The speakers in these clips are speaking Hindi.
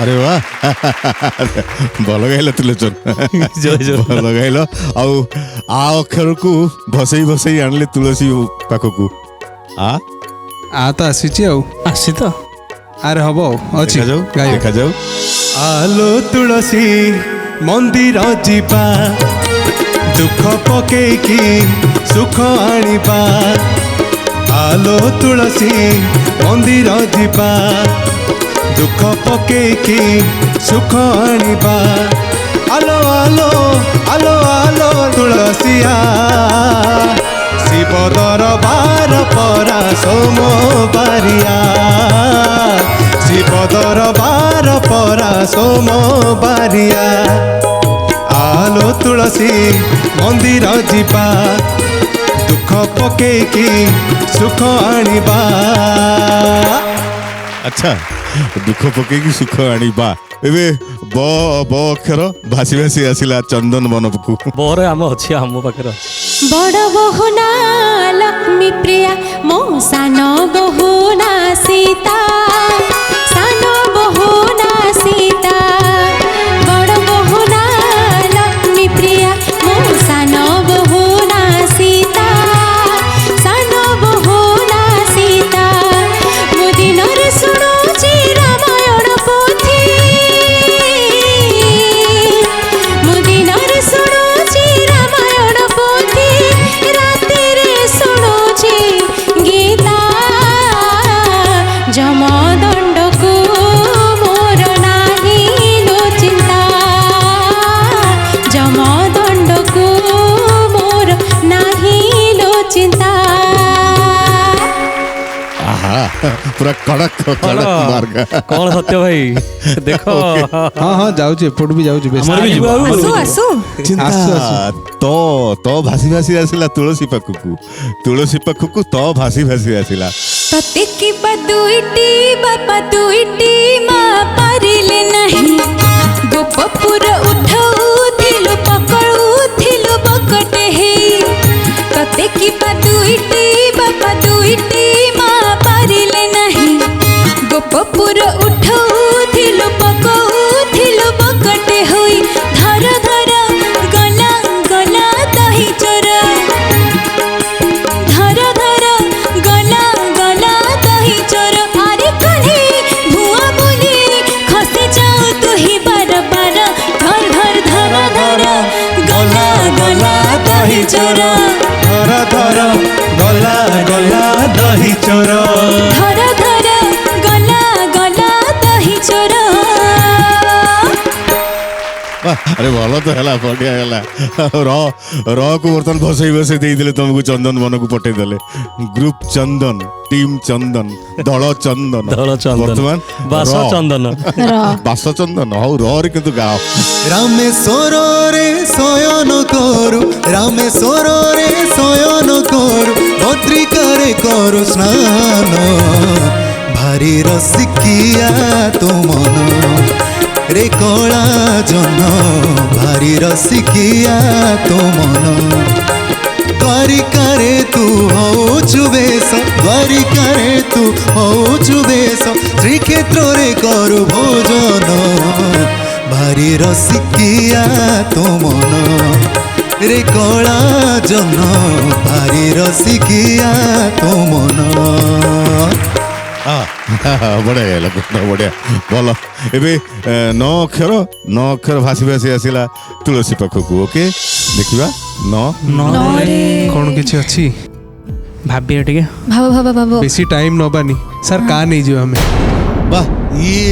अरे वाह भल गाइल त्रिलोचन जय जगन्नाथ। भल गाइल आउ आ अक्षर को भसई भसई आनले तुलसी पाखकू आ तो आसीची आउ आसी तो आरे हबो अछि देखा जाऊ गाइब देखा जाऊ आलो तुलसी मंदिर जीवा दुख पकेकी सुख आनिबा आलो तुलसी मंदिर जीवा दुख पकेकी सुख आनिबा आलो आलो आलो आलो तुलसिया शिव दरबार परा सोमबारिया शिव दरबार परा सोमबारिया आलो तुलसी मंदिर जीवा दुख पकेकी सुख आनिबा अच्छा दुख पकेकी सुख आनिबा एबे ब ब अक्षर भासी भासी आसिला चंदन बनपकू बहरे आम अच्छी आम पाखे बड़ बहु ना लक्ष्मी प्रिया मो सान बहु ना सीता सान बहु ना सीता बड़ बहु ना लक्ष्मी प्रिया मो सान बहु ना सीता सान बहु ना सीता मो दिन रे सुनुची रामायण पोथी मो दिन रे सुनुची रामायण पोथी राति रे सुनुची गीता जमदंड को मोर नाही लो चिंता जमदंड को मोर नाही लो चिंता आहा पूरा कड़क कड़क मार्ग कौन सत्य भाई देख हाँ हाँ जाउची एपट भी जाउची बेस हमर भी जीवा आसु आसु तो तो भासी भासी आसिला तुलसी पाखकू तो भासी भासी आसिला तते की बदुइटी बापा दुइटी माँ पारिले नहीं गोपपुर उठाउथिलु पकड़ुथिलु बकटे हे तते की बदुइटी बापा दुइटी माँ पारिले नहीं गोपपुर उठाउथिलु पकड़ुथिलु बकटे होई धर धर गला गला दही चोरा धर धर गला गला दही चोर आरे कन्हे भुआ बोली खसे जाओ तू ही बार बार धर धर धर धर गला गला दही चोर धर धर गला गला दही चोर धर धर गला गला दही चोर अरे भल तो है बढ़िया है र को बर्तन भसई भसई दे तुमको चंदन मन को पठे देले ग्रुप चंदन टीम चंदन दल चंदन दल चंदन वर्तमान बास र। चंदन बास चंदन हौ रे किंतु गाओ रामेश्वर रे शयन करु रामेश्वर रे शयन करु भद्रिकारे करु स्नान भारी रसिकिया तो मन रे कला जन भारी रसिकिया तो मन द्वारिकारे तू होचु बेस द्वारिकारे तू होचु बेस श्रीक्षेत्र रे करु भोजन भारी रसिकिया तो मन रे कला जन भारी रसिकिया तो मन बढ़िया बढ़िया भल एबे नौ अक्षर भासी भासी आसिला तुलसी पाखकू ओके देखिबा कौन किछि अछि भाभी टिके भाव भाव भाव बेसी टाइम नबानी सर का नहीं जो हमें वाह ये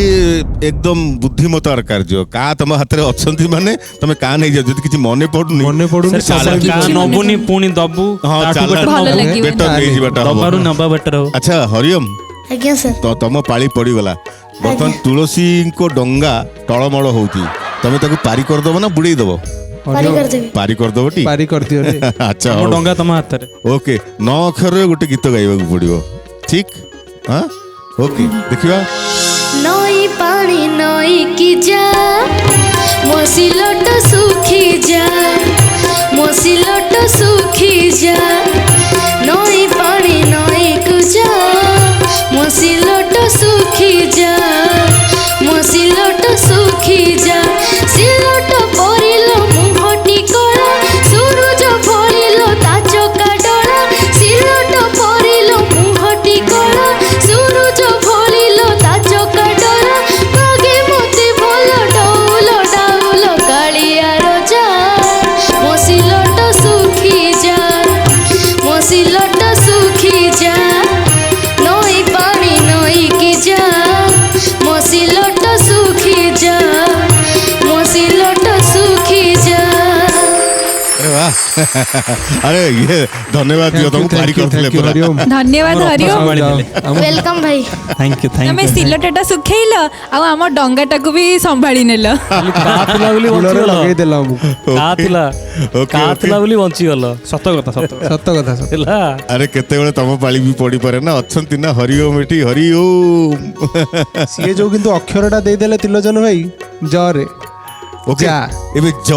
एकदम बुद्धिमतार कार्य का तुम हाथ में अच्छी माने तुम का नहीं जाओ किसी मने पड़ुनी मने पड़ुनी नबुनी पुणी दबु हाँ ଭଲ ଲାଗିବ। बेटर नहीं जीवाटा दबारु नबा बेटर हो अच्छा हरिओम आज्ञा सर तो तुम पाली पड़गला बर्तमान तुलसी को डंगा टलमल होती तुम ताको पारी करदेव ना बुड़े देव पारी करदेबी पारी करदेव टी पारी कर दियो रे अच्छा मो हौ। डंगा तम हाथ रे ओके 9 अक्षर गोटे गीत गाइबा पड़ो ठीक हाँ ओके देखिबा नई पानी नई की जा मसिलट सुखी जा मसिलट सुखी जा नई पानी नई को जा मसिलट सुखी जा मसिलट अरे ये धन्यवाद दियो तुमको पारी करथिले पूरा धन्यवाद हरिओम वेलकम भाई थैंक यू थैंक तमे यू सिलटेटा सुखेइल आ आम डंगाटाकू भी संभाली नेल काथिला बोली बंची गल सत कथा ହେଲା अरे केतेबेले तम पाली भी पड़ी पारे ना अछंती ना हरिओम एठी हरिओम ସିଏ ଯୋଉ କିନ୍ତୁ ଅକ୍ଷରଟା ଦେଇଦେଲେ ତିଲୋଚନ ଭାଇ ଜରେ ओके जा। एबे ज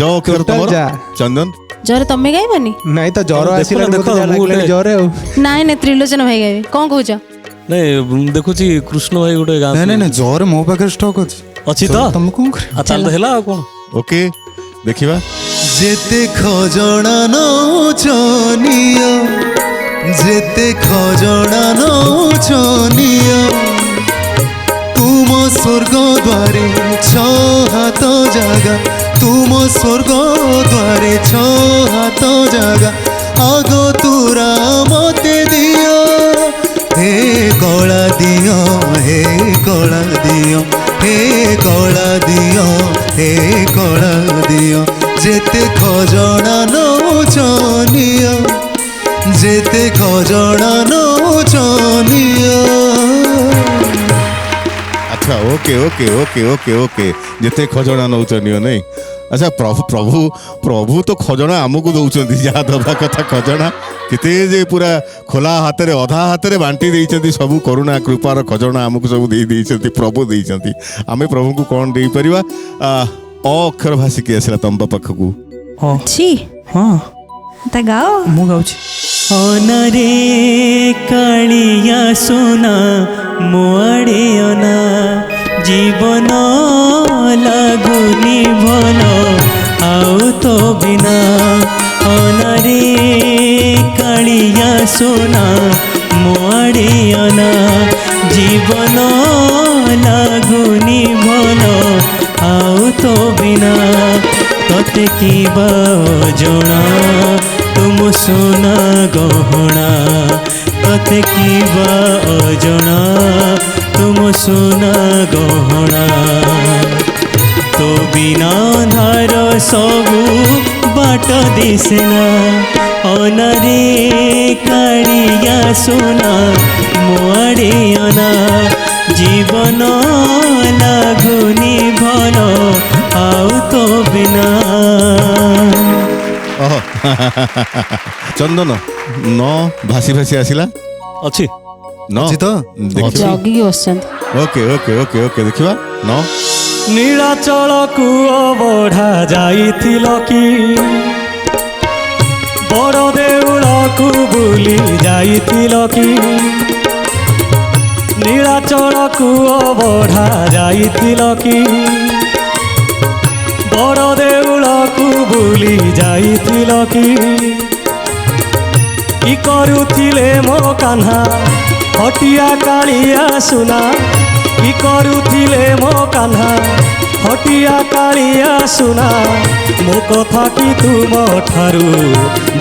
अक्षर Total तमर जा। चंदन ଜୋରେ ତମେ ଗାଇବନି ନାଇଁ ତ ଜର ଦେଖୁନ, ଆସିଲାଣି ଦେଖ, ବୋଧେ ଯାହା ମୁଁ ଲାଗିଲାଣି ଗୋଟେ- ଜରେ ଆଉ ନାଇଁ ନାଇଁ ତ୍ରିଲୋଚନ ଭାଇ ଗାଇବେ କ'ଣ କହୁଛ ନାଇଁ ଦେଖୁଛି କୃଷ୍ଣ ଭାଇ ଗୋଟେ ଗାଁ ନାଇଁ ନାଇଁ ନାଇଁ ଜୋରେ ମୋ ପାଖରେ ଷ୍ଟକ୍ ଅଛି ଅଛି ତ ତମେ କଣ କରିବ ତାହେଲେ ହେଲା ଆଉ କ'ଣ ओके देखिबा जेते खजणा नौचनिया जेते खजणा नौचनिया तुम स्वर्ग द्वारे छ हात जागा तुम स्वर्ग द्वारे छ हात जागा आग तुरा मते दियो हे कला दियो हे कला दियो हे कला दियो हे कला दियो जेते खजणा नौचनिया जेते खजणा नौचनिया अच्छा okay okay okay okay okay जेते खजणा नौचनियो नहीं अच्छा प्रभु प्रभु प्रभु तो खजणा आमको दौचंती जहाँ दबा कथा खजणा केते जे पूरा खोला हाथ रे अधा हाथ रे बांटी देइचंती सब करुणा कृपार खजणा आमको सब दे देइचंती प्रभु देइचंती आमे प्रभु को कोन देई परिवा अ अक्षर भाषी के आसला तंबा पाखकू छी ହଁ ता गाओ ମୁଁ ଗାଉଛି অনরে কালিয়া সোনা মোয়াড়ে অনা জীবন লাগুনি ভাল আউ তো বিনা অনরে কালিয়া সোনা মোয়াড়ে অনা জীবন লাগুনি ভাল আউ তো বিনা তোতে কি বা জনা तुम सोना गहना कते की अजना तुम सोना गहना तो बिना धार सबू बाट दिसेना अनरे कालिया सोना मोआड़े अना जीवन लागुनी भल आउ तो बिना ओह चंदन न भाषी भाषी आसिला ଅଛି न ଅଛି ତ? देखिबा ଜଗିକି ବସିଛନ୍ତି ओके ओके ओके ओके देखिबा न नीलाचल कूଅ ବଢ଼ା ଯାଇଥିଲ କି ବଡ଼ ଦେଉଳକୁ ବୁଲି ଯାଇଥିଲ କି नीलाचल कूଅ ବଢ଼ା ଯାଇଥିଲ କି ବଡ଼ ଦେଉଳକୁ ବୁଲି ଯାଇଥିଲ କି କି କରୁଥିଲେ ମୋ କାହ୍ନା ହଟିଆ କାଳିଆ ସୁନା କି କରୁଥିଲେ ମୋ କାହ୍ନା ହଟିଆ କାଳିଆ ସୁନା ମୋ କଥା କି ତୁମ ଠାରୁ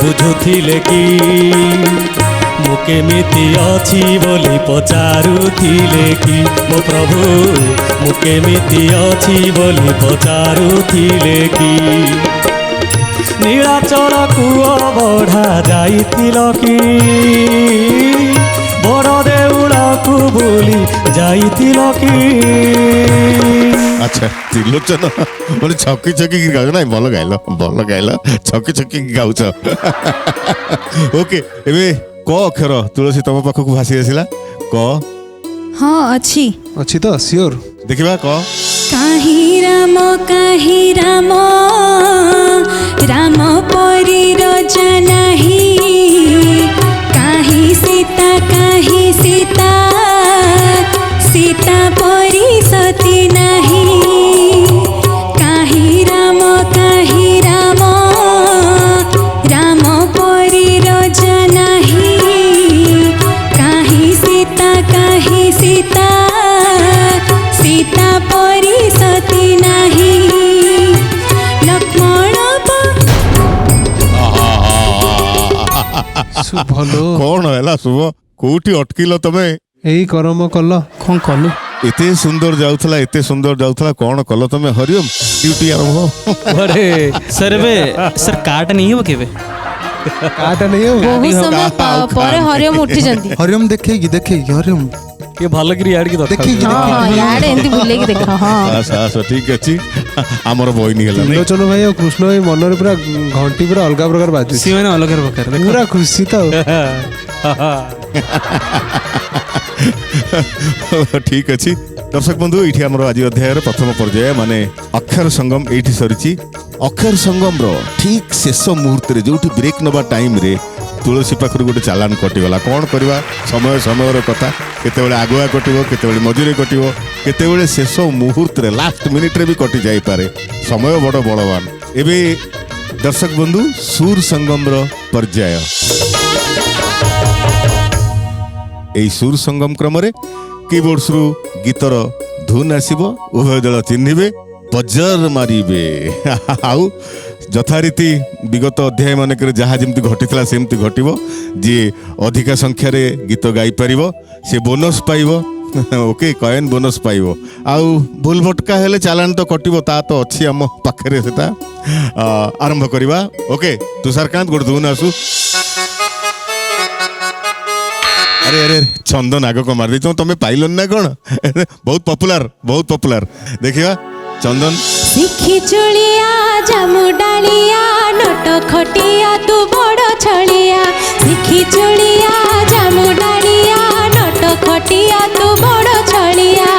ବୁଝୁଥିଲେ କି ମୁଁ କେମିତି ଅଛି ବୋଲି ପଚାରୁଥିଲେ କି ମୋ ପ୍ରଭୁ ମୁଁ କେମିତି ଅଛି ବୋଲି ପଚାରୁଥିଲେ କି नीलाचल कूଅ ବଢ଼ା ଯାଇଥିଲ କି ବଡ଼ ଦେଉଳକୁ ବୁଲି ଯାଇଥିଲ କି अच्छा त्रिलोचन ମାନେ ଛକି ଛକି ଗାଉ ନାଇଁ ଭଲ ଗାଇଲ ଛକି ଛକି ଗାଉଛ ओके एबे क अक्षर तुलसी तम पाखकू भाषी आसिला क हाँ अच्छी ଅଛି ତ ସିଓର देखिबा क काहि राम राम परी रजा नहीं काहि सीता सीता परी सती नहीं काहि राम राम परी रजा नहीं काहि सीता सीता परी सती नहीं लक्ष्मण ଭଲ कौन हैला शुभ कोठी अटकिल तमे ଏଇ କରମ କଲ କ'ଣ କଲୁ एते सुंदर जाउथला कौन कल तमे हरिओम ड्यूटी आरंभ अरे सर सर काट नहीं हो केवे काटा नहीं हो बहुत समय पर हरिओम उठी जंती हरिओम देखेगी हरिओम ये भल कि याड की देखिए हां हां यार एंती बुले की देखा हां आस ठीक अछि हमर बहिनी हला त्रिलोचन भाई और कृष्ण भाई मनरे पूरा घंटी पूरा अलग प्रकार बाजू सी मैंने अलग प्रकार पूरा खुशी तो ठीक अछि दर्शक बंधु ये आम आज अध्याय प्रथम पर्याय माने अक्षर संगम ये सरी अक्षर संगम रो ठीक शेष मुहूर्त जो ब्रेक नवा टाइम रे तुलसी पाखर गोटे चालान कटिगला कौन करवा समय समय कथा केतेबेले आगुआ कटिवो केतेबेले मझिरे कटिवो केतेबेले शेष मुहूर्त रे लास्ट मिनिट रे भी कटि जाई पारे समय बड़ बड़वान एबे दर्शक बंधु सुर संगम रो पर्याय एई सुर संगम क्रम रे कीबोर्ड्स रु गीतर धुन आसीबो उभय दल चिन्हिबे बजर मारिबे आउ यथारीति विगत अध्याय मानक जहाँ जमी घटी सेमती घटो जी अधिका संख्यार गीत गाई पार सी बोनस पाइब ओके कॉइन बोनस पाइब आउ भूल भटका हेले चालान तो कटिबो ता तो अच्छी आम पाखे से आरंभ करवा ओके तुषारकांत गोटे धुन आसु अरे अरे चंदन आग को मार दी तुम्हें पाइल ना कौन बहुत पॉपुलर देखिए चंदन शिखी चुलिया जामु डालिया नट खटिया तू बड़ छलिया शिखी चुलिया जामु डालिया नट खटिया तू बड़ छलिया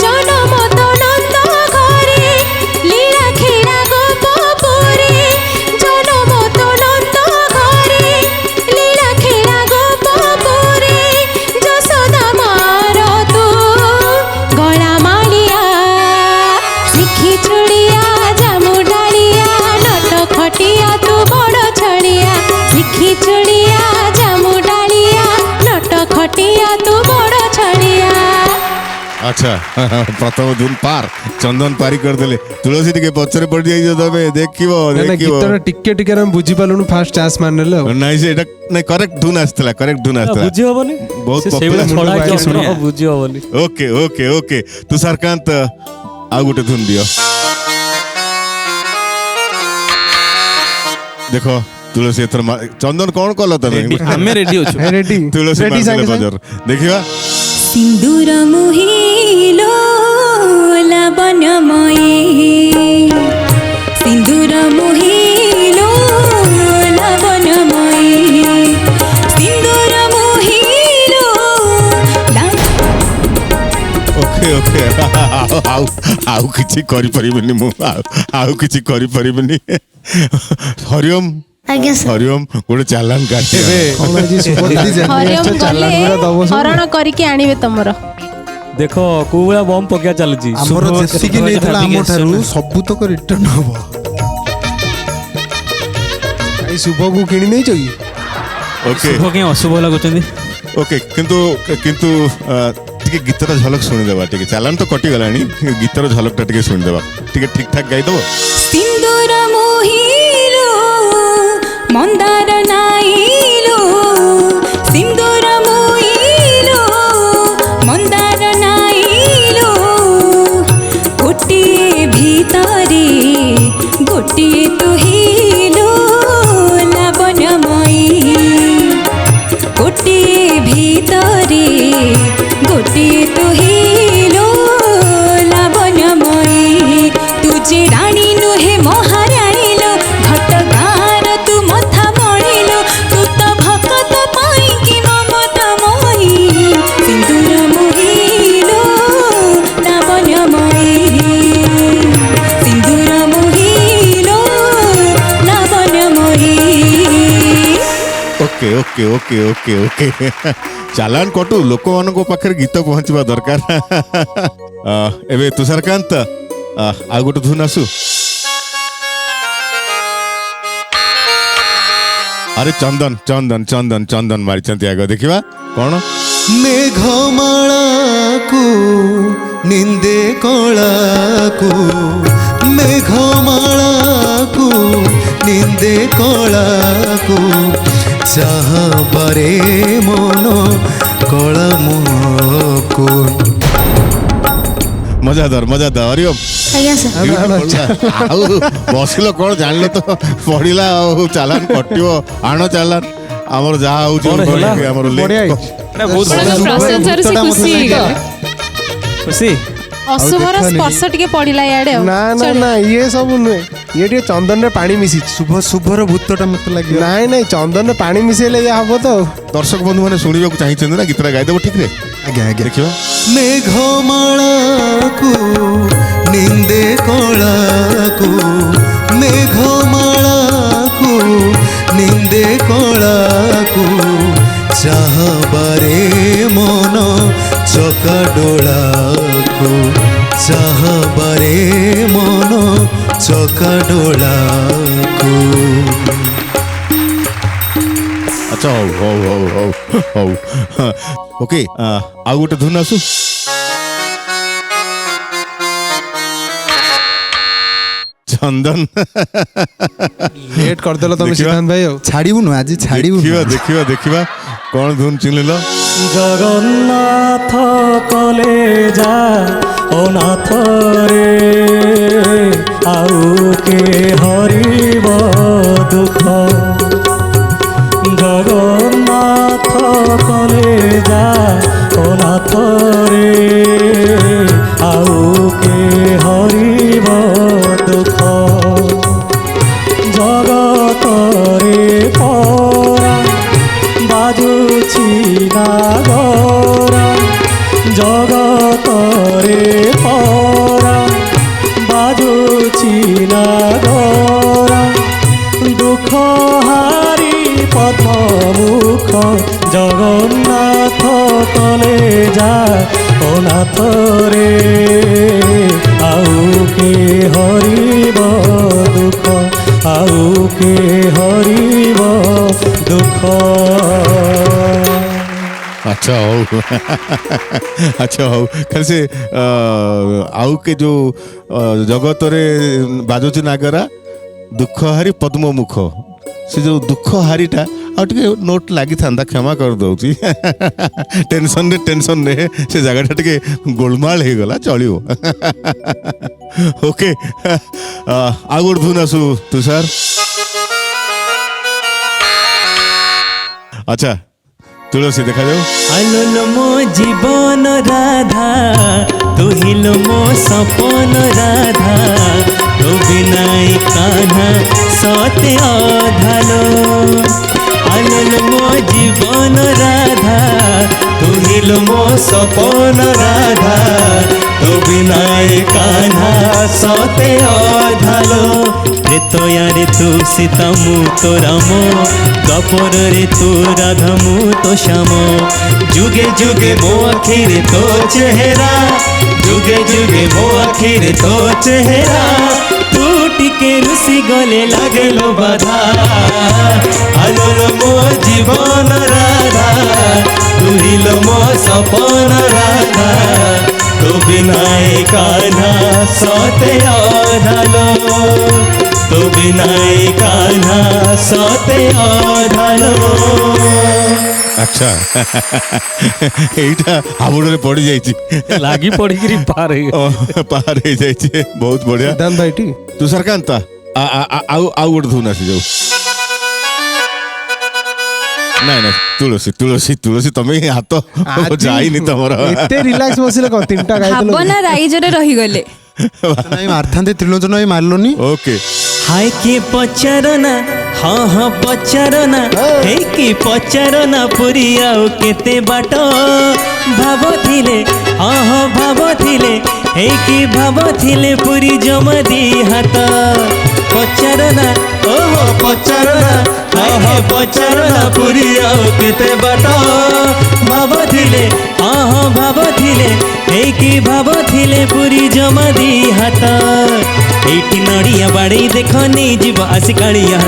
जनम तो नंद घरे लीला खेला गोपपुरी जनम तो नंद घरे लीला खेला गोपपुरी जसोदा मार तू गला मालिया शिखी चुलिया जामु डालिया नट खटिया तू बड़ छलिया शिखी चुलिया जामु डालिया नट खटिया तू बड़ छलिया। अच्छा प्रथम धुन पार चंदन पारी कर देले तुलसी टिके पछरे पड़ जाई तबे देखिबो गीतटा टिके टिके हम बुझी पालुनु फास्ट चांस मारनेले नहीं से एटा नहीं करेक्ट धुन आस्तला बुझी होबनी बहुत पॉपुलर छोड़ा के सुनो बुझी होबनी ओके ओके ओके तुषारकांत आ गोटे धुन दियो देखो तुलसी एथर चंदन कौन कल तमे हमें रेडी हो रेडी तुलसी रेडी मार बजर देखिबा सिंदूर मुहिलो लावण्यमयी सिंदूर मुहिलो लावण्यमयी सिंदूर मुहिलो ओके ओके आउ आउ किछि करि परिबनी मु आउ किछि करि परिबनी हरिओम आज्ञा सर हरिओम गोटे चालान काटे हरिओम गले हरण करके आनिबे तमरो देखो कोबळा बम पकिया चलची हमर जेसी की नहीं थला हमर थारु सब तो रिटर्न हो आई शुभ को किणी नहीं चई ओके शुभ के अशुभ लागुचंदी ओके किंतु किंतु टिके गीतर झलक सुनि देबा टिके चालान तो कटि गलानी गीतर झलकटा टिके सुनि देबा टिके ठीक ठाक गाई दबो सिंदूर मोहिलो मंदार नाइलो सिंदूर मोहिलो मंदार नाइलो गोटिए भीतरे गोटिए तुहिलो लावण्यमयी गोटिए भीतरे गोटिए तुहिलो लावण्यमयी तुझे रानी नुहे महारानी लो घटगार तू मथा मणिलो तू तो भक्त पाई कि ममता मोही सिंदूर मोहिलो लावण्यमयी सिंदूर मोहिलो लावण्यमयी। Okay okay okay okay okay चालान कटु लोक मानको पाखरे गीत पहुंचबा दरकार एबे तुषारकांत आ गोटे धुन आसु अरे चंदन चंदन चंदन चंदन मारी आग देखिबा कौन मेघमाला को निंदे कला को मेघमाला को निंदे कला को जहाँ बारे मन कला को मजादार मजादार हरिओम ଆଜ୍ଞା ସାର୍ ଆଉ ବସିଲ କଣ ଜାଣିଲ ତ ପଡିଲା ଆଉ ଚାଲାନ କଟିବ ଆଣ ଚାଲାନ ଆମର ଯାହା ହଉଛି କଣ ହେଲା? ଆମର ବଢିଆ ଲେଖ। ହେଇଛି। ନା ବହୁତ ଆପଣଙ୍କ ପ୍ରଶଂସାରୁ ସେ ଖୁସି ହେଇଗଲେ ଖୁସି ଅଶୁଭର ସ୍ପର୍ଶ ଟିକେ ପଡିଲା ଇଆଡେ ଆଉ ନା ନା ଚଳିବ। ନା ଇଏ ସବୁ ନୁହେଁ ଇଏ ଟିକେ ଚନ୍ଦନରେ ପାଣି ମିଶିଛି ଶୁଭର ଭୂତଟା ମତେ ଲାଗିବ। ନାଇଁ ନାଇଁ ଚନ୍ଦନରେ ପାଣି ମିଶେଇଲେ ଇଏ ହବ ତ ଆଉ। ଦର୍ଶକ ବନ୍ଧୁ ମାନେ ଶୁଣିବାକୁ ଚାହିଁଛନ୍ତି ନା ଗୀତଟା ଗାଇଦେବ ଠିକ ରେ ଆଜ୍ଞା ଆଜ୍ଞା। ଦେଖିବା মেঘমালাকু নিন্দে কলাকু মেঘমালাকু নিন্দে কলাকু চাহবারে মন চকাডোলাকু চাহবারে মন চকাডোলাকু। ଆଚ୍ଛା ହଉ ହଉ ହଉ ହଉ ହଉ ଓକେ ଆଉ ଗୋଟେ ଧୁନ ଆସୁ ଚନ୍ଦନ ଲେଟ୍ କରିଦେଲ ତମେ ଦେଖିବା। ସିଦ୍ଧାନ୍ତ ଭାଇ ଆଉ। ଛାଡ଼ିବୁନୁ ଆଜି ଛାଡ଼ିବୁନୁ। ଦେଖିବା ଦେଖିବା ଦେଖିବା କଣ ଧୁନ ଚିହ୍ନିଲ ଜଗନ୍ନାଥ କଲେ ଯା ଅନାଥ ରେ ଆଉ କେ ହରିବ ଦୁଃଖ ଜଗନ୍ନାଥ କଲେ ଯା ଅନାଥ ରେ ଆଉ କେ ହରିବ ଦୁଃଖ ଜଗତରେ ପରା ବାଜୁଛି ନାଗରା ଜଗତରେ ପରା ବାଜୁଛି ନାଗରା ଦୁଃଖ ହାରି ପଦ୍ମମୁଖ ଜଗନ୍ନାଥ କଲେ ଯା ଅନାଥରେ ଆଉ କେ ହରିବ ଦୁଃଖ ଆଉ କେ ହରିବ ଦୁଃଖ। अच्छा हो अच्छा हो खाली से आउ के जो जगत रे बाजोची नागरा दुख हारी पद्म मुख से जो दुख हारीटा आ टिके नोट लागी थांदा क्षमा कर दउची टेंशन रे से जगह टिके गोलमाल हे गला चलियो ओके आ गुड धुन आसु तुषार अच्छा तुलसी देखा जाओ आलोलो मो जीवन राधा तू हिलो मो सपन राधा तो बिनाई कान्हा सते अधालो आलोलो मो जीवन राधा तू हिलो मो सपन राधा तो बिनाई कान्हा सते अधालो रे तोया रे तू सीता मु तो राम द्वापर रे तू राधा मु तो श्याम जुगे जुगे मो आखिरे तो चेहरा जुगे जुगे मो आखिरे तो चेहरा तू टिके रुसी गले लागेलो बाधा आलोलो मो जीवन राधा तू हिलो मो सपन राधा तो बिनाई कान्हा सते अधालो तो बिनाई कान्हा सते अधालो। अच्छा एटा हाबुडरे पड़ी जाइची ଲାଗି ପଡ଼ିକିରି ପାର ହେଇ पार हो जाइची बहुत बढ़िया सिद्धांत भाई टी तुषारकांत आउ गोटे धुन आसी जाऊ ନାଇଁ ନାଇଁ ତୁଳସୀ ତୁଳସୀ ତୁଳସୀ ତମେ ହାତ ଯାଇନି ତମର ଏତେ ରିଲାକ୍ସ ବସିଲେ କଣ ତିନିଟା ଗାଇଦେଲ ଭାବନା ରାଇଜରେ ରହିଗଲେ ନାଇଁ ମାରିଥାନ୍ତେ ତ୍ରିଲୋଚନ ଭାଇ ମାରିଲନି। ଓକେ हाय के पचारना हाँ हाँ पचारना हे कि पचारना पुरी आउ केते बाट भाबथिले हाँ हाँ भाबथिले हे कि भाबथिले पुरी जमदी हाथ पचारना ओहो पचारना हाय हाँ पचारना पुरी आउ केते बाट भाबथिले हाँ हाँ भाबथिले हे कि भाबथिले पुरी जमदी हाथ एठी नड़िया बाड़ी देख नहीं जीव आसी कालिया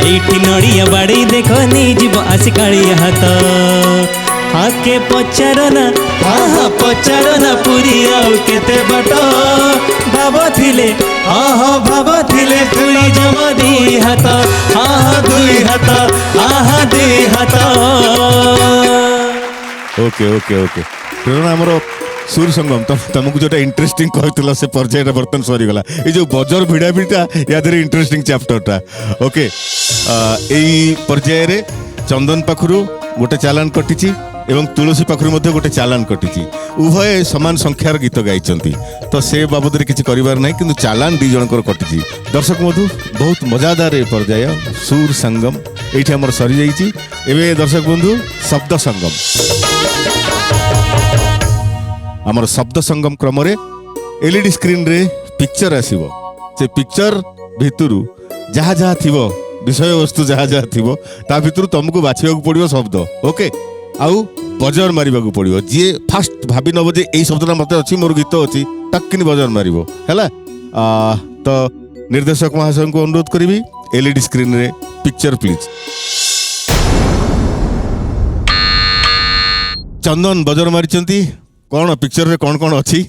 एठी नड़िया बाड़ी देख नहीं जीव आसी कालिया हाथ हाके पचारना हाँ हाँ पचारना पुरी आउ केते बाट भाबथिले हाँ हाँ भाबथिले पुरी जमदी हाथ हाँ हाँ दुई हाथ हाँ हाँ दुई हाथ। ओके ओके ओके प्रेरणा आमर सूर संगम तुमको जो इंटरेस्टिंग कहला से पर्याय बर्तन सरीगला ये जो बजर भिड़ा भिड़ा या इंटरेस्टिंग चैप्टरटा ओके यही पर्याय चंदन पाखु गोटे चालान कटिची एवं तुलसी पाखु गोटे चालान कटिची उभय समान संख्यार गीत गाई तो से बाबद किसी कर ना कि चालान दी जनकर कटिची दर्शक बंधु बहुत मजादार ये पर्याय सुर संगम ये आमर सरी जाइए दर्शक बंधु शब्द संगम आमर शब्द संगम क्रम एलईडी स्क्रीन रे पिक्चर आसीबो से पिक्चर भितरु जहाँ जहाँ थिबो विषय वस्तु जहाँ जहाँ थिबो ता भितरु तुमको बाछिबा पड़िबो शब्द ओके आउ बजर मारिबा पड़िबो जी फास्ट भाबी नबो जे एई शब्दटा मते अछि मोर गीत अछि टक्किनी बजर मारिबो हैला तो निर्देशक महाशय को अनुरोध करिबी एलईडी स्क्रीन रे पिक्चर प्लीज चंदन बजर मारिचंती कौन पिक्चर रे कौन कौन अच्छी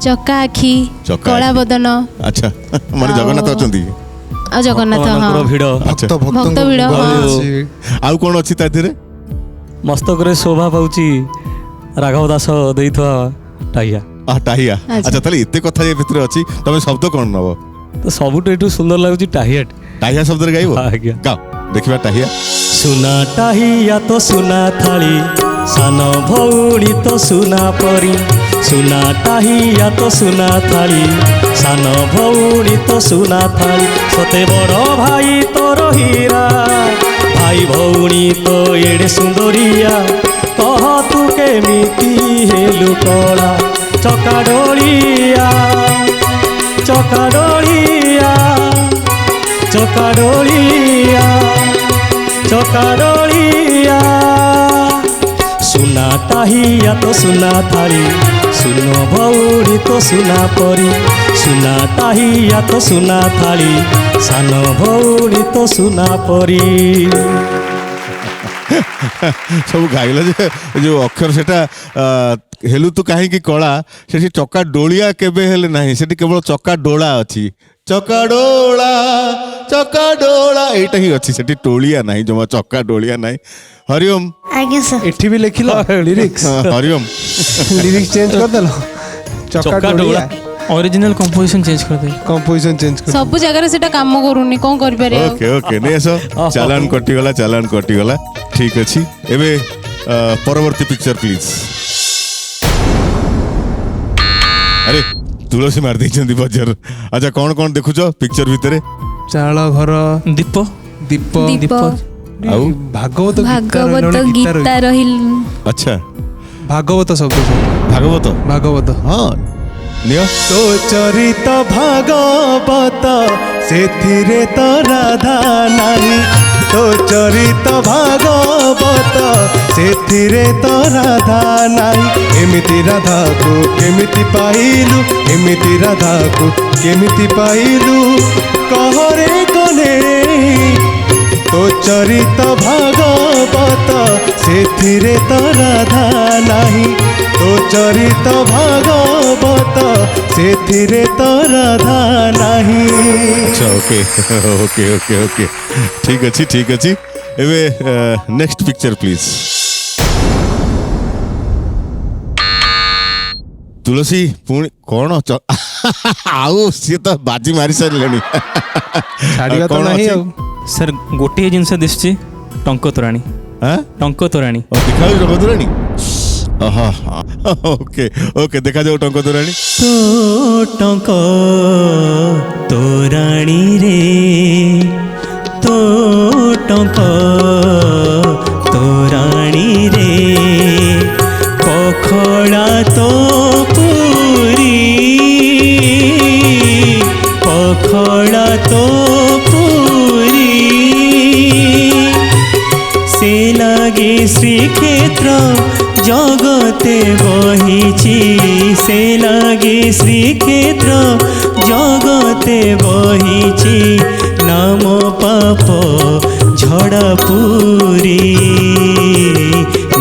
चका आखि कला बदन अच्छा माने जगन्नाथ अछंती आ जगन्नाथ हां भिड़ भक्त भिड़ आउ कौन अच्छी ता थिरे मस्तक रे शोभा पाउची राघव दास देइथवा टाइया टाहिया अच्छा ताले इते कथा ये भितर अछि तमे शब्द कौन नबो तो सबुठ एटू सुंदर लागुची टाहिया टाहिया शब्द रे गाइबो आज्ञा गाओ देखिबा टाहिया सुना टाहिया तो सुना थाली सान भौणी तो सुना परी सुना टाहिया तो सुना थाली सान भौणी तो सुना थाली सते बड़ भाई तोर हीरा भाई भौणी तो एड़े सुंदरिया कह तू केमिति हेलु कला चका डोलिया चका डोलिया चका डोलिया चका डोलिया सुना टाहिया तो सुना थाली सुनो भौरी तो सुना परी सुना टाहिया तो सुना थाली सान भौरी तो सुना परी सब गाइला जो अक्षर सेटा हेलु तू कहीं कला से चका डोलिया केबे हेले नाही सेठी केवल चका डोला अछि चका डोला एटा ही अछि सेठी टोलिया नाही जमा चका डोलिया नाही हरिओम आज्ञा सर एठी भी लिखिलो लिरिक्स हरिओम लिरिक्स चेंज कर देलो चक्का डोला ओरिजिनल कंपोजिशन चेंज कर दे कंपोजिशन चेंज कर सब जगह सेटा काम करूनी कोन कर पारे ओके ओके नै सो चालान कटी गला ठीक अछि एबे परवर्ती पिक्चर प्लीज अरे तुलसी मार दी बजर अच्छा कौन कौन देखुच पिक्चर भितर चाल घर दीप दीप दीप आउ भागवत गीता रहिल अच्छा भागवत शब्द भागवत हाँ नियो तो चरित भागवत सेथिरे तो राधा नाही तो चरित भागवत सेथिरे तो राधा नाही एमिति राधा को केमिति पाइलु एमिति राधा को केमिति पाइलु कहरे कने तो चरित भागवत सेथिरे तो राधा नाही तो चरित भागवत सेथिरे तो राधा नाही अच्छा ओके ओके ओके ओके ठीक अच्छी एबे नेक्स्ट पिक्चर प्लीज तुलसी पुणी कौन आउ सी तो बाजी मारी सारे छाड़िया तो नहीं सर गोटे जिनस दिसची टंक तोराणी टंक तोराणी देखा टंक तोराणी ओके ओके देखा जाओ टंक तोराणी तो टंक तोराणी रे तो टंक तोराणी रे पखड़ा तो पूरी पखड़ा तो पूरी से लगे श्रीक्षेत्र जगते बहिची से लगे श्रीक्षेत्र जगते बहिची नाम पाप झड़पुरी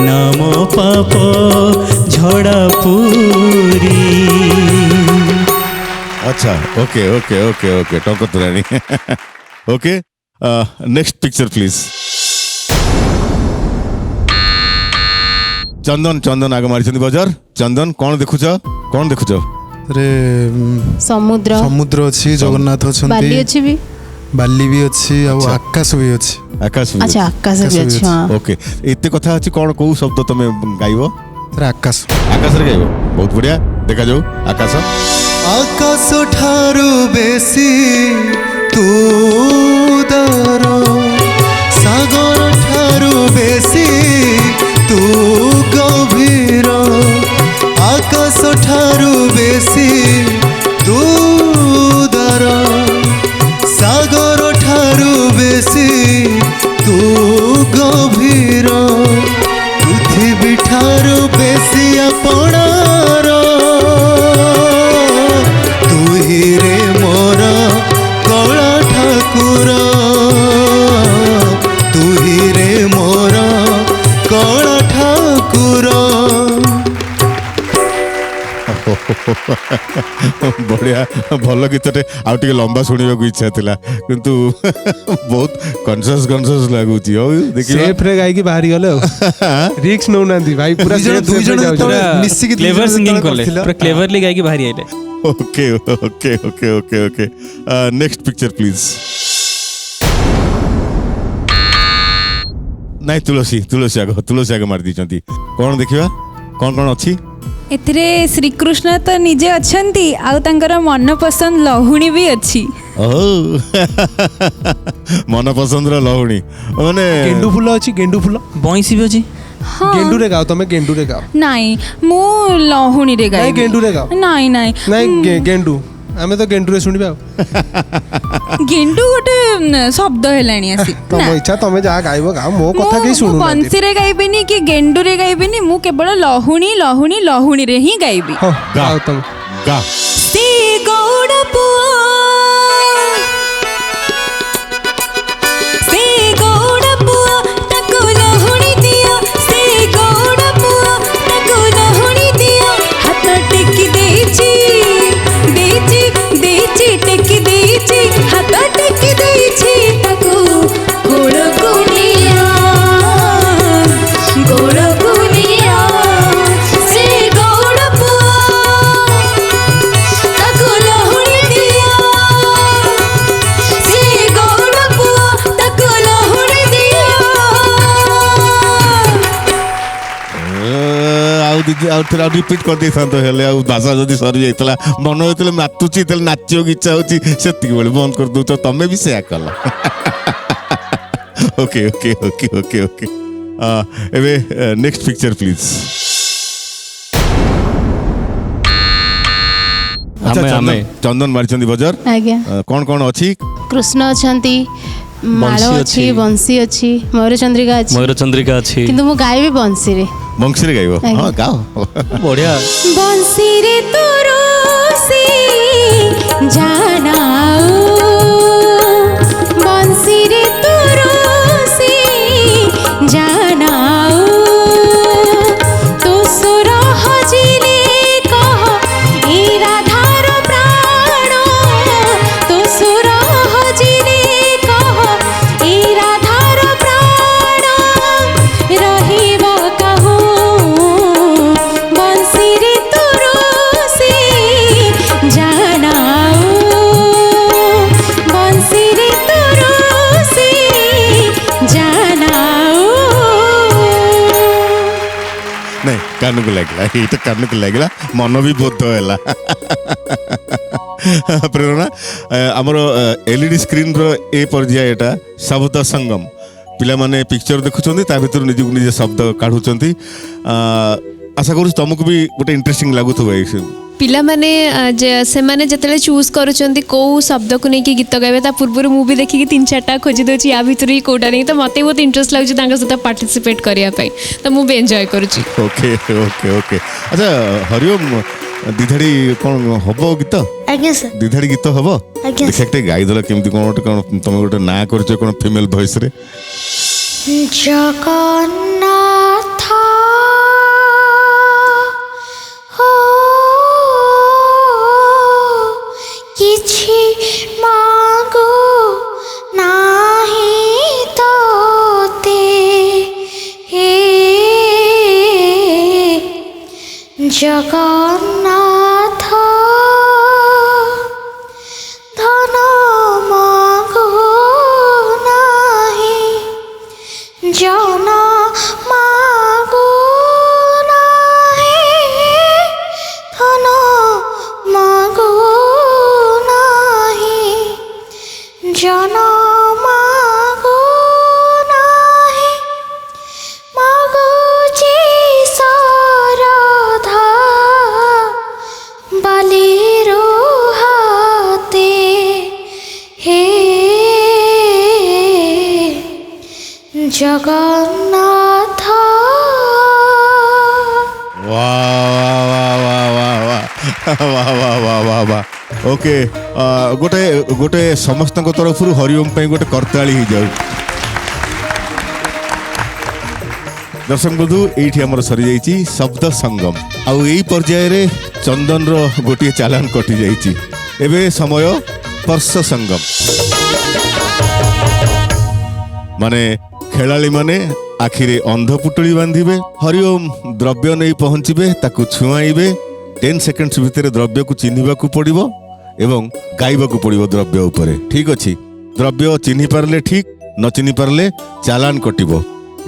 नाम पाप झड़पुरी अच्छा ओके ओके ओके ओके टंक तोराणी ओके नेक्स्ट पिक्चर प्लीज चंदन चंदन आगे मारी बजार चंदन कौन देखुच रे समुद्र समुद्र अच्छी जगन्नाथ बाली अच्छा अच्छी भी बाली भी अच्छी आकाश भी अच्छी आकाश अच्छा आकाश भी आकाश भी अच्छा हाँ। ओके एते कथा अछि कौन को शब्द तुम गाइबो रे आकाश आकाश रे गाइबो बहुत बढ़िया देखा जाऊ आकाश आकाश ठारू बेसी तू दर सागर ठारू बेसी तू गभीर आकाश ठारू बेसी तू दर सागर ठारू बेसी तू गभीर पृथ्वी ठारू बेसी आपणार तुही रे मोर कला ठाकुर तुही रे मोर कला ठाकुर बढ़िया भल गीतटे आउ टिके लंबा सुनिबा को इच्छा थिला किंतु बहुत कॉन्शियस लागुची हो देखिबा सेफ रे गाई की बाहरी गले रिस्क नौ नांदी भाई पूरा दुई जण मिसिकी क्लेवर सिंगिंग कले पूरा क्लेवरली गायकी बाहरी आइले okay okay okay okay okay next picture please नहीं तुलसी आगे मार दी कौन देखिबा कौन कौन अच्छी एथिरे श्रीकृष्ण तो निजे अछंती आउ तांकर मन पसंद लहुणी भी अच्छी ओ मन पसंद लहुणी माने गेंडू फूल अच्छी गेंडू फूल बइसी भी अछि हाँ गेंडू रे गाओ तमे गेंडू रे गाओ नहीं मु लहुणी रे गाई नहीं गेंडू रे गाओ नहीं नहीं नहीं गेंडू आमे तो गेंडू रे सुनिबा गेंडू गोटे शब्द हेलाणी आसी तम इच्छा तमे जा गाइबो गाओ मो कथा के सुनु बंसी रे गाइबिनी कि गेंडू रे गाइबिनी मु केवल लहुणी लहुणी लहुणी रे ही गाइबी हां गाओ तम गा सी गौड़ पुआ सी गौड़ पुआ ताको लहुणी दिया सी गौड़ पुआ ताको लहुणी दिया हाथ टेकी देची टेकी देची हाथ टेकी देची ताको गोड़ गुनिया से गौड़ पुआ ताको लहुणी दिया से गौड़ पुआ ताको लहुणी दिया आउ दीदी आउ थोड़ा रिपीट कर देता तो हेले आउ भाषा जदी सरी जाइतला मन होइतले नाचुची तले नाचियो की इच्छा होची सेतिक बेले बंद कर दउ तो तमे भी सेया कला okay okay okay okay okay एबे नेक्स्ट पिक्चर प्लीज हमें चंदन मारिचंदी बजार आज्ञा कौन कौन अछि कृष्ण अछंती माଳ बंसी ଅଛି ଅଛି। ବଂଶୀ ଅଛି ମୟୂରଚନ୍ଦ୍ରିକା ଅଛି मयूरचंद्रिका अछि କିନ୍ତୁ ମୁଁ ଗାଇବି ବଂଶୀରେ बंशी रे गाइबो आज्ञा। हां गाओ बढ़िया बंशीरे तोरो से जानाओ बंशीरे तोरो से जानाओ तो सुर हजिले कह ए राधार प्राण तो सुर हजिले कह ए राधार प्राण रहिबा कहूँ बंशीरे तोरो से जानाओ बंशीरे तोरो से जानाओ नहीं कान को लागला एटा कान को लागला मन भी बोध हैला प्रेरणा हमर एलईडी स्क्रीन रो ए पर्याय एटा शब्द संगम पिला माने पिक्चर देखुचंदी ता भीतर निज निज शब्द काढुचंदी आशा करू तुमको भी गोटे इंटरेस्टिंग लागुथबो पिला माने से माने जतले चूज करूचंती को शब्द को नहीं कि गीत गावे ता पूर्व मूवी देखि 3-4टा खोजी दोची या भीतर ही कोडा नहीं तो मते बहुत इंटरेस्ट लागुची तांका सहित पार्टिसिपेट करिया पई तो मु भी एंजॉय करूची ओके ओके ओके अच्छा हरिओम दिधाड़ी कौन हबो गीत आज्ञा सर दिधाड़ी गीत हबो आज्ञा देखा एक गाई दला केमती कौन तुम गोटे ना करछ कौन फीमेल वॉइस रे जगन्नाथ हो किछि मागो नाही तोते हे জগন্নাথ ধন মাগো নাহি জন মাগো নাহি ধন মাগো নাহি জন মাগো নাহি মাগুচি সরধা বালিরো হাতে হে জগন্নাথ। ओके गोटे गोटे समस्त तरफ हरिओम गोटे करताली हो जाऊ। दर्शक बंधु ये आमर सरी जाइए शब्द संगम आउ यही पर्याय रे चंदन रो गोटे चालान कटि जाइए। एबे समय स्पर्श संगम माने खेलाड़ी माने आखिरे अंधपुटुली बांधिबे हरिओम द्रव्य नहीं पहुँचे ताकू छुआइबे 10 सेकेंड्स भितर द्रव्य को चिन्हिबा को पड़िबो एवं गाइबा को पड़िबो द्रव्य उपरे। ठीक अच्छी द्रव्य चिन्हि पारले ठीक न चिन्हि पारले चालान कटिबो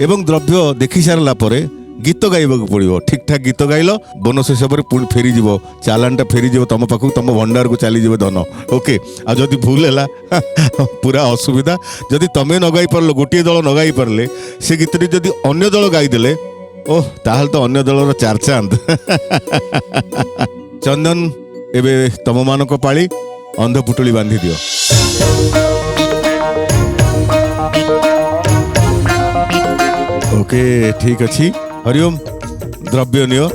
एवं द्रव्य देखि सारला परे गीत गाइबा को पड़िबो। ठीक ठाक गीत गाइल बोनस हिसाब से पुणी फेरी जीवो चालानटा फेरी जीवो तम पाखु तम भंडार को चली जीवो धन। ओके आ जदि भूल है पूरा असुविधा जदि तमें न गाई पारलो गोटे दल न गाई पारले से गीतटी जदि अन्य दल गाईदेले ओह ताहल तो अन्य दलर चार चांद। चंदन एबे तम मानक पाली अंधपुटुली बांधि दियो। ओके ठीक अच्छी हरिओम द्रव्य नियो।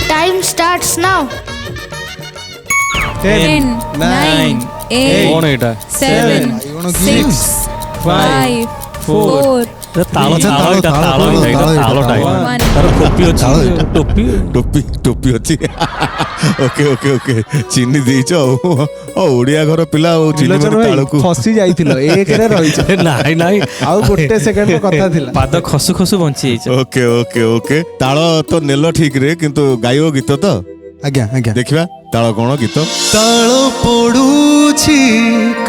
Time starts now. 10 9 कौन 8 एटा 7 6 5 4 तालो तालो तालो तालो तार टोपी अछि टोपी टोपी टोपी अच्छी। ओके ओके ओके चिन्हि देइछ ओ ओडिया घर पिला ओ चिन्हि तालो को फसी जाइथिलो एक रे रहिछ नाइ नाइ आउ गोटे सेकंड को कथा थिला पाद खसु खसु बंची जाइछ। ओके ओके ओके तालो तो नेलो ठीक रे किंतु गाइयो गीत तो आज्ञा आज्ञा देखिबा तालो कोन गीत ताଳ ପଡୁଛି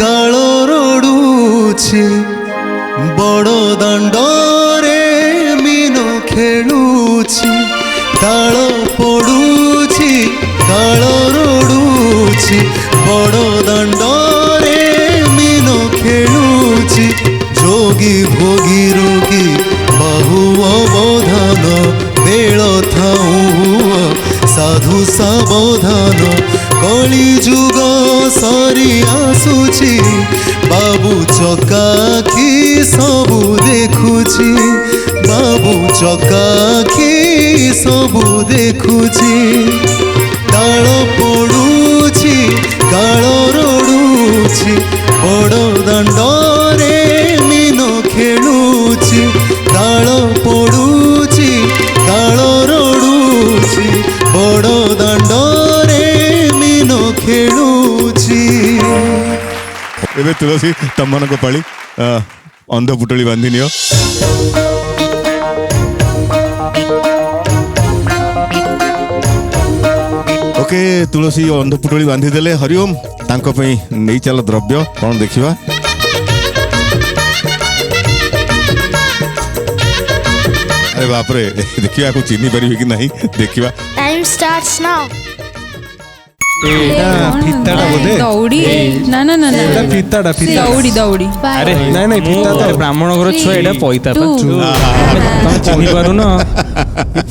କାଳ ରଡୁଛି ବଡ଼ ଦାଣ୍ଡରେ ମିନ ଖେଳୁଛି ତାଳ ପଡୁଛି କାଳ ରଡୁଛି ବଡ଼ ଦାଣ୍ଡରେ ମିନ ଖେଳୁଛି ଯୋଗୀ ଭୋଗୀ ରୋଗୀ ବହୁ ଅବଧାନ ବେଳ ଥାଉ साधु सावधान कली जुग सरी आसुची बाबू चकाखी सबू देखुची बाबू चकाखी सबू देखुची ताल पड़ुची काल रडुची बड़ दांडरे मीन खेलुची ताल पड़ुची काल रडुची बड़ दांडरे मीन खेलुची। एबे तुलसी तम मानक पाली अंधपुटुली बांधि नियो। ओके तुलसी अंधपुटुली बांधि देले हरिओम तांको पई नै चल द्रव्य कोन देखिबा। अरे बाप रे देखिबा को चिन्हि परिबे कि नहीं देखिबा। Time starts now. फिताड़ा बोधे दौड़ी ना ना ना ना फिताड़ा दौड़ी दौड़ी अरे नहीं नहीं फिता तो ब्राह्मण घर छुआ एटा पैता पा तमे चिन्हि पारु न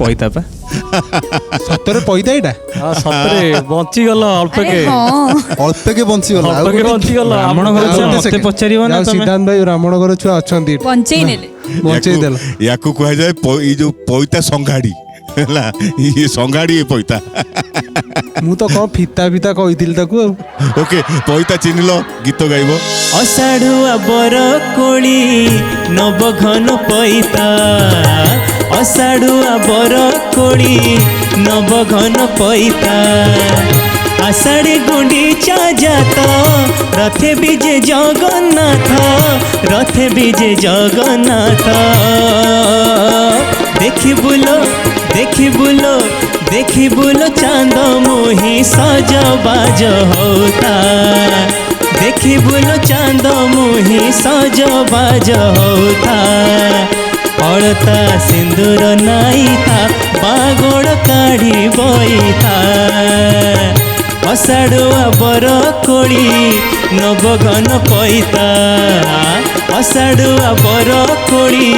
पैता पा सतरे पैदा एटा हां सतरे बंची गल अल्प के अल्प के बंची गला अल्प के बंची गल ब्राह्मण घर छुआ मते पचारिबो ना तमे सिद्धांत भाई ब्राह्मण घर छुआ अछंती पंचेई नेले बंचेई देला याकू कह जाए ई जो पैता संघाड़ी ହେଲା ये संघाड़ी ये पैता मु तो कौन फिता फिता कहिथिल ताकू ओके पैता चिन्हिल गीत गाइबो अषाढ़ुआ बर कोली नवघन पैता अषाढ़ुआ बर कोली नवघन पैता आषाढ़ गुंडीचा जात रथे विजय जगन्नाथ रथे विजय जगन्नाथ देखी बुलो चांद मुही सजबाज होता देखी बुलो चांद मुही सजबाज होता अलता सिंदूर नाई था बागोड़ काढ़ी बईता अषाढ़ुआ बर कोड़ी नवगन पैता अषाढ़ुआ बर कोड़ी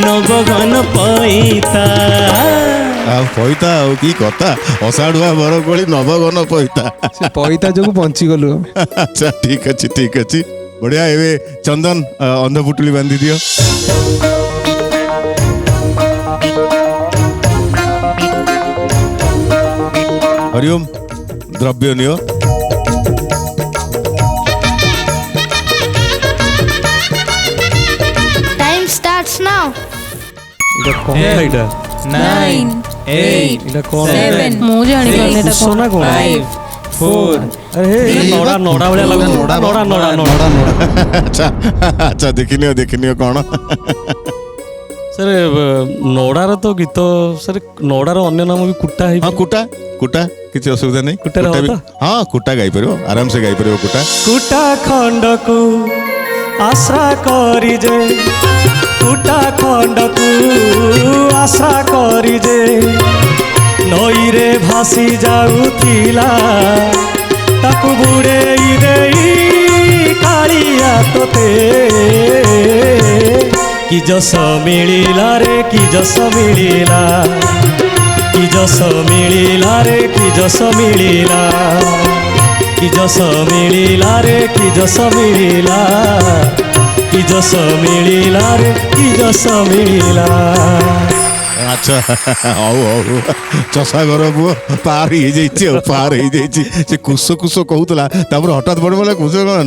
नवगन पैता पैता कि कथा अषाढ़ुआ बरकोड़ी नवगन पैता पैता जो बंची गलु अच्छा ठीक अच्छी बढ़िया एवं चंदन अंधपुटुली बांधी दियो हरिओम द्रव्य नियो टाइम स्टार्ट्स नाउ ଏଇଟା 9 ଏଇଟା କ'ଣ 7 ମୁଁ ଜାଣି ପାରୁନି ଏଟା କୁଶ ନା କ'ଣ 4 ଆରେ ହେ ନଡ଼ା ନଡ଼ା ଭଳିଆ ଲାଗୁଛି ନଡ଼ା अच्छा देखिनियो कौन ସାର୍ ନଡ଼ାର ତ ଗୀତ ସାର୍ ନଡ଼ାର ଅନ୍ୟ ନାମ ବି କୁଟା ହେଇ हाँ कुटा किसी असुविधा नहीं कुटा भी हाँ कुटा गाई पार आराम से गाई पार कुटा कुटा खंडकू आशा करी जे कुटा खंडकू आशा करी जे नई रे भासी जाउथिला ताकू बुड़ेई देई कालिया तोते कि जस मिलिला रे कि जस मिलिला कि जस मिलिला रे कि जस मिलिला कि जस मिलिला रे कि जस मिलिला कि जस मिलिला रे कि जस मिलिला अच्छा हौ चषा घर पुओ पार हो जाइए से कुश कहूला हठात पड़े बोले कुश नड़ा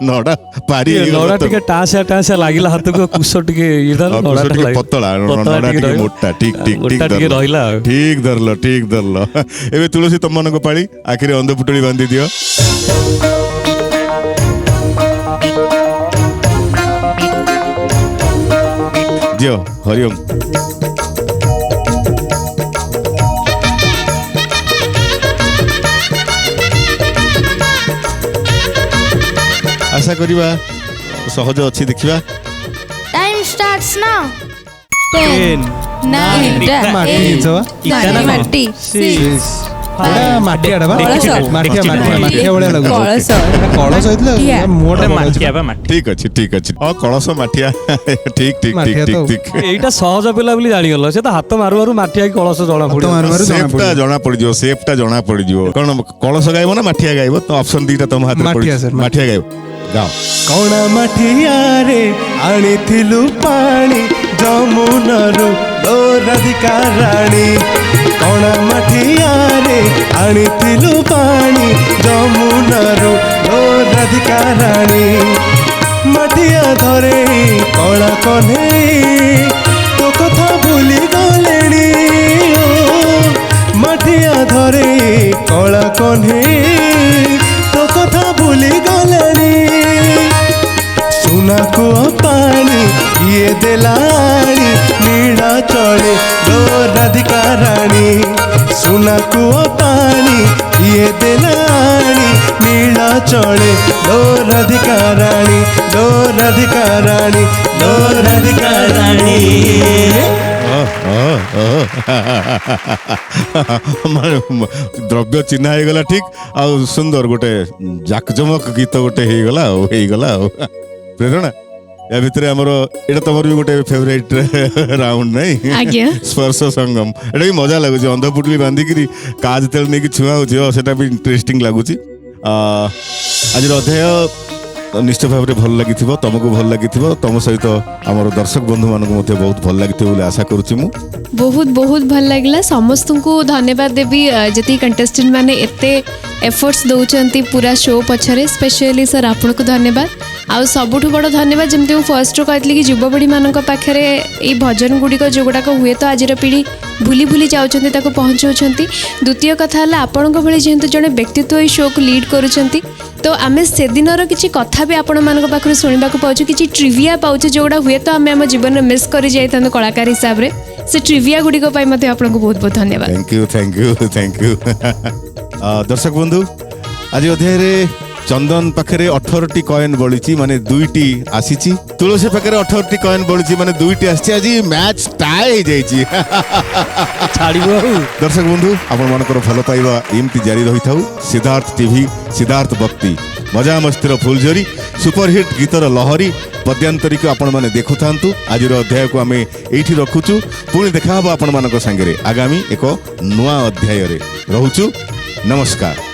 नड़ा पारी नड़ा टिके टाँसिया लागिला हाथ को कुश टिके पतला नड़ा टिके मोटा ठीक धरल एबे तुलसी तुम मन पाली आखिरी अंधपुटुली बांधी दियो दियो हरिओम आशा करिबा सहज अच्छी देखिबा टाइम स्टार्ट्स नाउ 10 9 8 माटी 6 ମାଟିଆ ବା କଳସ। ମାଟିଆ ଭଳିଆ ଲାଗୁଛି କଳସ କଳସ ହେଇଥିଲା ମୋଟା ठीक अच्छी हाँ कलश माठिया ठीक माठिया तो। ଏଇଟା ସହଜ ପିଲା ବୋଲି ଜାଣିଗଲ ସେ ତ ହାତ ମାରୁ ମାରୁ ମାଠିଆ କି କଳସ ଜଣା ପଡିବ सेपटा जना पड़ियो सेपटा जना पड़ियो कौन कलश गाइब ना माठिया गाइब तो ऑप्शन दीटा तुम हाथ माठिया सर, माठिया गाइब गाओ कौन माठिया रे आनिथिलु पानी जमुनारू लो राधिका रानी कौन माठिया रे आनिथिलु पानी जमुनारू लो राधिका रानी माठिया धरे कला कन्हे तो कथा भूली गलेनी माठिया धरे कला कन्हे तो कथा भूली गलेनी सुना को पानी ये देलानी नीड़ा चले लो राधिका रानी सुना को पानी ये देलानी नीड़ा चले लो राधिका रानी लो राधिका रानी लो राधिका रानी द्रव्य चिन्ह हो गला ठीक आ सुंदर गोटे जाकजमक गीत गोटे हो गला प्रेरणा या भितर आमर एटा तमर भी गोटे फेवरेट राउंड नहीं आज्ञा स्पर्श संगम एटा भी मजा लगुच अंधपुटुली बांधिकी का जो नहीं छुआ होता भी इंटरेस्टिंग लगुच आज अध्याय निश्चय भाव में भल लगी तुमको भल लगी तुम सहित आमर दर्शक बंधु मान बहुत भल लगी आशा करुच्ची मु बहुत बहुत भल लगिला समस्त को धन्यवाद देवी जति कंटेस्टेंट माने एते एफर्ट्स दउचंती पूरा शो पछरे स्पेशली सर आपन को धन्यवाद आउ सबुठु बड़ धन्यवाद जमती मुझे फर्स्ट कहती कि युवपीढ़ी मान पाखे ये भजन गुड़िक जो गुड़ाक हुए तो आज पीढ़ी भूली भूली जाऊँच पहुँचाऊँच द्वितीय कथा है आपण भाई जेहेतु जड़े व्यक्तित्व ये शो को लीड करुँच तो आम से दिनर किसी कथा भी आपण मान पाखु शुणा पाचु कि ट्रिविया पाचे जोड़ा हुए तो आम आम जीवन में मिस कर जाता कलाकार हिसाब से से ट्रिविया गुड़िक आपको बहुत बहुत धन्यवाद। Thank you thank you thank you. दर्शक बंधु आज अध्याय चंदन पाखे 18टी कॉइन बड़ी माने 2टी आसी तुलसी पाखे 18टी कॉइन बड़ी माने 2टी आसी आज मैच टाई जाइए। दर्शक बंधु आपण मानकर भल पाइबा एमती जारी रही था। सिद्धार्थ टीवी सिद्धार्थ भक्ति मजा मस्तिर फुलझरी सुपरहिट गीतर लहरी पद्यांतरिक आपण माने देखु थांतु। आज अध्याय को आम ये रखुचु पुणी देखा आपण मान संगे आगामी एक नुआ अध्याय रे रहुचु। नमस्कार।